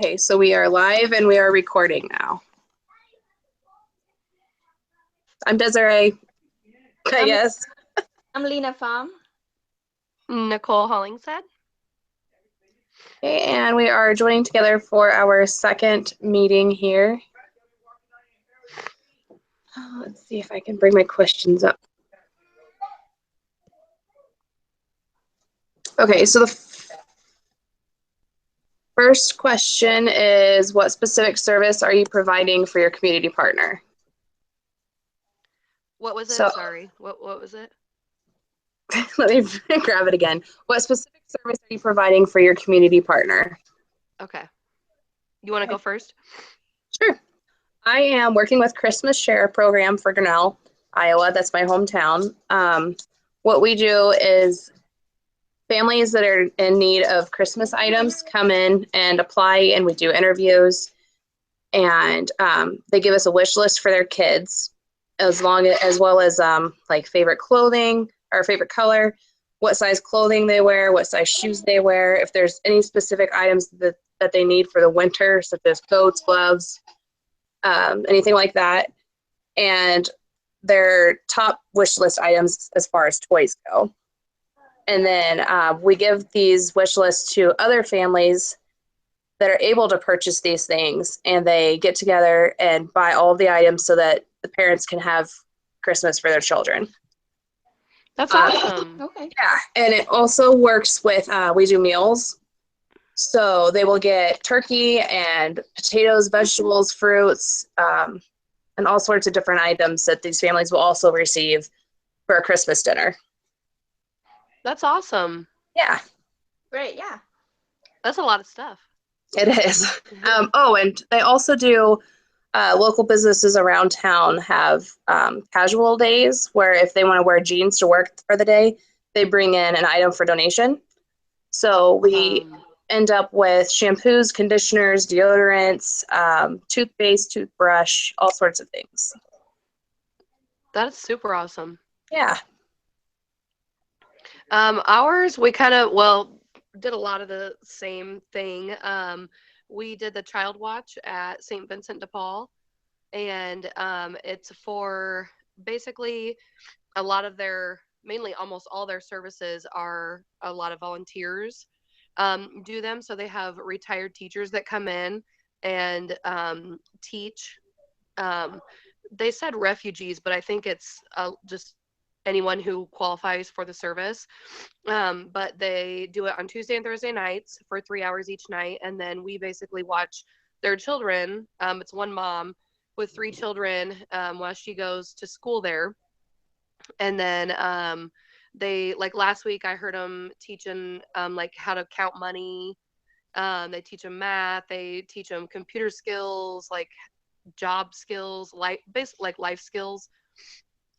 Okay, so we are live and we are recording now. I'm Desiree, I guess. I'm Lena Pham. Nicole Hollingshead. Okay, and we are joining together for our second meeting here. Let's see if I can bring my questions up. Okay, so the first question is, what specific service are you providing for your community partner? What was it? Sorry, what was it? Let me grab it again. What specific service are you providing for your community partner? Okay. You want to go first? Sure. I am working with Christmas Share program for Grinnell, Iowa. That's my hometown. What we do is families that are in need of Christmas items come in and apply, and we do interviews. And they give us a wish list for their kids, as well as like favorite clothing or favorite color, what size clothing they wear, what size shoes they wear, if there's any specific items that they need for the winter, such as coats, gloves, anything like that. And their top wish list items as far as toys go. And then we give these wish lists to other families that are able to purchase these things, and they get together and buy all of the items so that the parents can have Christmas for their children. That's awesome. Okay. Yeah, and it also works with, we do meals. So they will get turkey and potatoes, vegetables, fruits, and all sorts of different items that these families will also receive for a Christmas dinner. That's awesome. Yeah. Great, yeah. That's a lot of stuff. It is. And they also do, local businesses around town have casual days where if they want to wear jeans to work for the day, they bring in an item for donation. So we end up with shampoos, conditioners, deodorants, toothpaste, toothbrush, all sorts of things. That's super awesome. Yeah. Ours, we kind of, did a lot of the same thing. We did the Child Watch at St. Vincent de Paul, and it's for basically a lot of mainly almost all their services are a lot of volunteers do them. So they have retired teachers that come in and teach. They said refugees, but I think it's just anyone who qualifies for the service. But they do it on Tuesday and Thursday nights for 3 hours each night. And then we basically watch their children. It's one mom with 3 children while she goes to school there. And then they, like last week, I heard them teaching like how to count money. They teach them math. They teach them computer skills, like job skills, basically like life skills.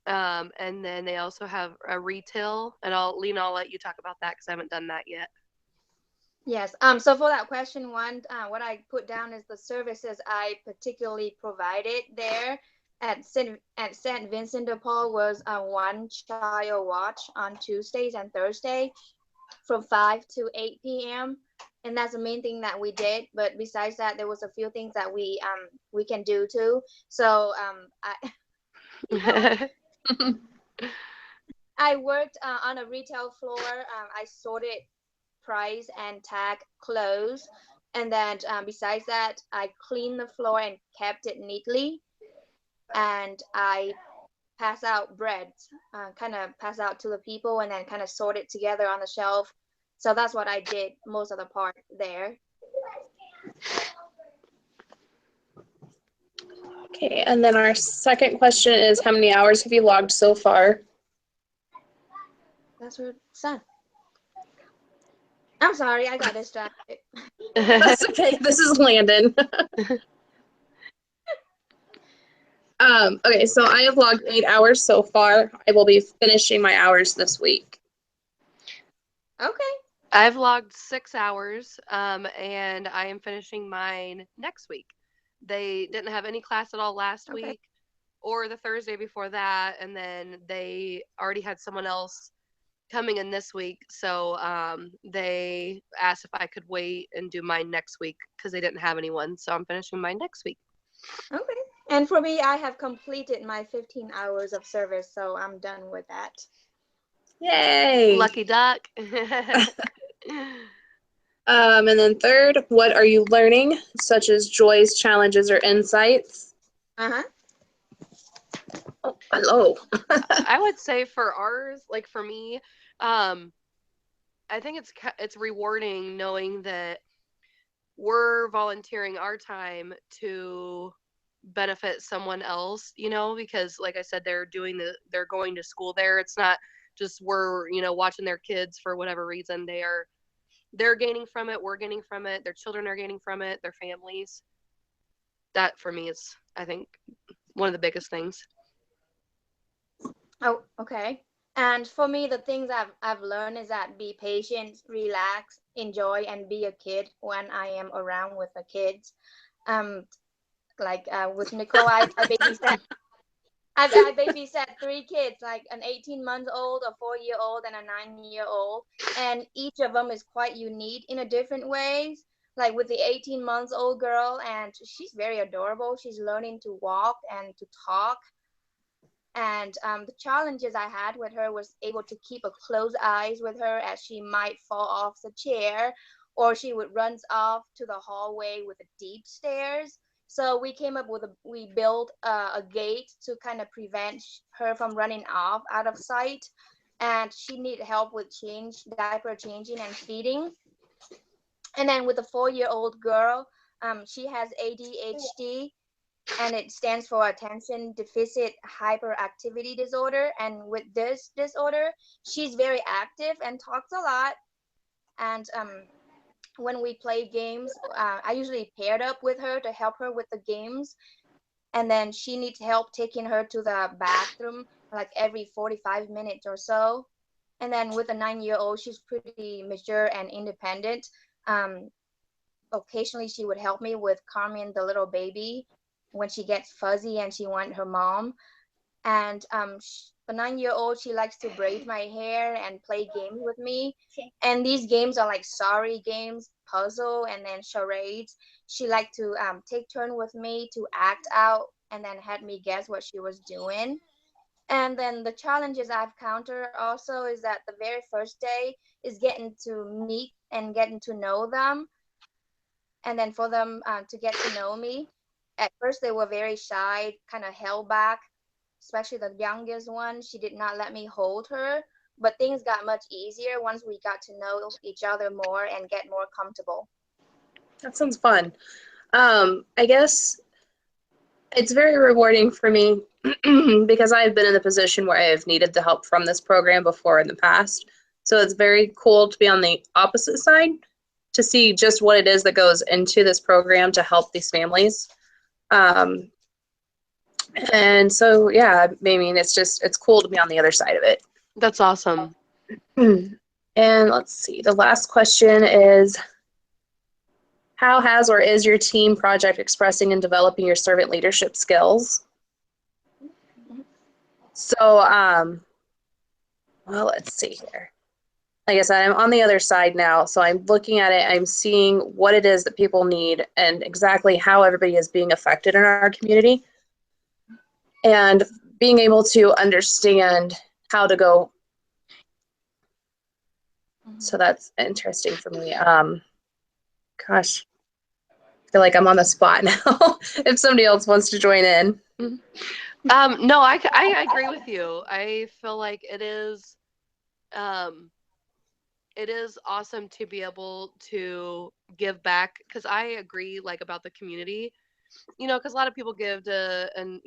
And then they also have a retail, and I'll let you talk about that because I haven't done that yet. Yes. So for that question one, what I put down is the services I particularly provided there at St. Vincent de Paul was a one child watch on Tuesdays and Thursday from 5 to 8 p.m. And that's the main thing that we did. But besides that, there was a few things that we can do too. So I worked on a retail floor. I sorted price and tag clothes, and then besides that, I cleaned the floor and kept it neatly, and I pass out bread, kind of pass out to the people, and then kind of sort it together on the shelf. So that's what I did most of the part there. Okay, and then our second question is, how many hours have you logged so far? That's what it's done. I'm sorry, I got distracted. That's okay. This is Landon. Okay, so I have logged 8 hours so far. I will be finishing my hours this week. Okay. I've logged 6 hours, and I am finishing mine next week. They didn't have any class at all last week or the Thursday before that, and then they already had someone else coming in this week, so they asked if I could wait and do mine next week because they didn't have anyone. So I'm finishing mine next week. Okay. And for me, I have completed my 15 hours of service, so I'm done with that. Yay! Lucky duck. And then third, what are you learning, such as joys, challenges, or insights? Uh-huh. Oh, hello. I would say for ours, like for me, I think it's rewarding knowing that we're volunteering our time to benefit someone else, because like I said, they're going to school there. It's not just we're, watching their kids for whatever reason. They're gaining from it, we're gaining from it, their children are gaining from it, their families. That for me is, I think, one of the biggest things. Oh, okay. And for me, the things I've learned is that be patient, relax, enjoy, and be a kid when I am around with the kids. Like with Nicole, I babysat. I babysat 3 kids, like an 18-month-old, a 4-year-old, and a 9-year-old, and each of them is quite unique in a different ways. Like with the 18-month-old girl, and she's very adorable. She's learning to walk and to talk. And the challenges I had with her was able to keep a close eyes with her as she might fall off the chair, or she would run off to the hallway with the deep stairs. So we came up with we built a gate to kind of prevent her from running off out of sight. And she needed help with diaper changing and feeding. And then with the 4-year-old girl, she has ADHD, and it stands for attention deficit hyperactivity disorder. And with this disorder, she's very active and talks a lot. And when we play games, I usually paired up with her to help her with the games. And then she needs help taking her to the bathroom like every 45 minutes or so. And then with a 9-year-old, she's pretty mature and independent. Occasionally, she would help me with calming the little baby when she gets fuzzy and she wants her mom. And the 9-year-old, she likes to braid my hair and play games with me. And these games are like sorry games, puzzle, and then charades. She liked to take turn with me to act out and then had me guess what she was doing. And then the challenges I've countered also is that the very first day is getting to meet and getting to know them. And then for them to get to know me. At first, they were very shy, kind of held back, especially the youngest one. She did not let me hold her, but things got much easier once we got to know each other more and get more comfortable. That sounds fun. I guess it's very rewarding for me because I've been in the position where I have needed the help from this program before in the past. So it's very cool to be on the opposite side to see just what it is that goes into this program to help these families. And so, yeah, I mean, it's cool to be on the other side of it. That's awesome. And let's see, the last question is, how has or is your team project expressing and developing your servant leadership skills? So, well, let's see here. Like I said, I'm on the other side now, so I'm looking at it, I'm seeing what it is that people need and exactly how everybody is being affected in our community, and being able to understand how to go. So that's interesting for me. Gosh, I feel like I'm on the spot now. If somebody else wants to join in. No, I agree with you. I feel like it is awesome to be able to give back, because I agree, like, about the community, because a lot of people give to and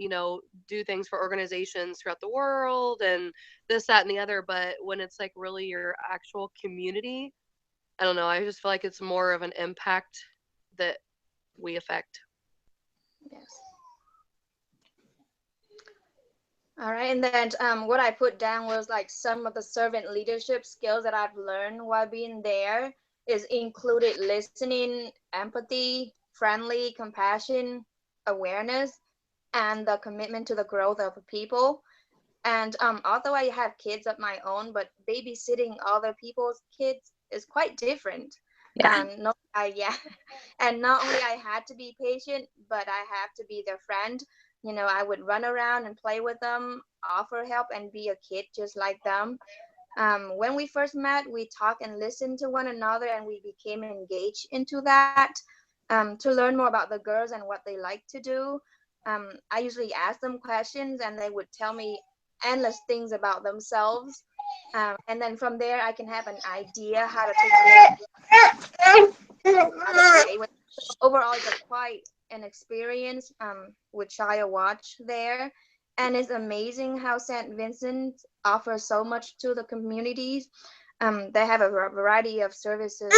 do things for organizations throughout the world and this, that, and the other, but when it's like really your actual community, I don't know, I just feel like it's more of an impact that we affect. Yes. All right, and then what I put down was like some of the servant leadership skills that I've learned while being there is included listening, empathy, friendly, compassion, awareness, and the commitment to the growth of people. And although I have kids of my own, but babysitting other people's kids is quite different. Yeah. No, yeah, and not only I had to be patient, but I have to be their friend. You know, I would run around and play with them, offer help, and be a kid just like them. When we first met, we talked and listened to one another, and we became engaged into that to learn more about the girls and what they like to do. I usually ask them questions, and they would tell me endless things about themselves. And then from there, I can have an idea how to take care of how to play with. Overall, it's a quite an experience with Child Watch there. And it's amazing how St. Vincent offers so much to the communities. They have a variety of services.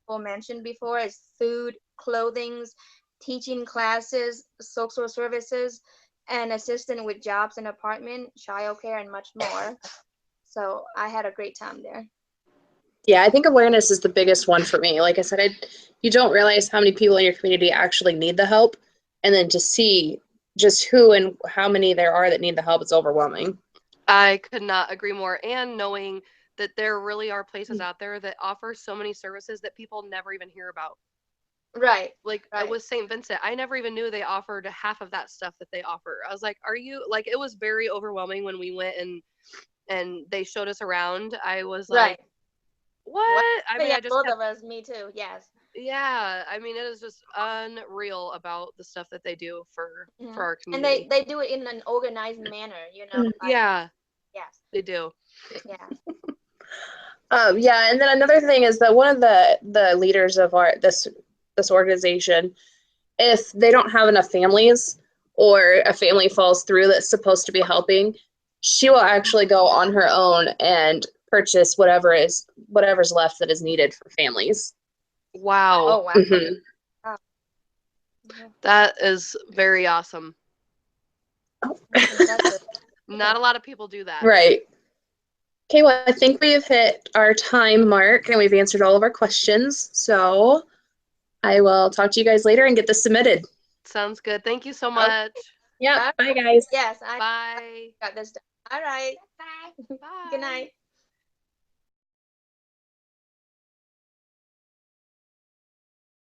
Mentioned before is food, clothing, teaching classes, social services, and assistant with jobs and apartment, childcare, and much more. So I had a great time there. Yeah, I think awareness is the biggest one for me. Like I said, you don't realize how many people in your community actually need the help. And then to see just who and how many there are that need the help, it's overwhelming. I could not agree more. And knowing that there really are places out there that offer so many services that people never even hear about. Right. Like Right. with St. Vincent, I never even knew they offered half of that stuff that they offer. I was like, are you like, it was very overwhelming when we went and they showed us around. I was Right. like, what? I mean, yeah, I just both kept, of us, me too. Yes. yeah, I mean, it is just unreal about the stuff that they do for our And community. they do it in an organized manner, you know. Like, Yeah, yes. they do. Yeah. Yeah, and then another thing is that one of the leaders of this organization, if they don't have enough families or a family falls through that's supposed to be helping, she will actually go on her own and purchase whatever's left that is needed for families. Wow. Oh, wow. Mm-hmm. Wow. That is very awesome. That's impressive. Not a lot of people do that. Right. Okay, well, I think we've hit our time mark and we've answered all of our questions. So I will talk to you guys later and get this submitted. Sounds good. Thank you so much. Yeah. Bye, guys. Yes, Bye. got this done. All right. Bye. Good night.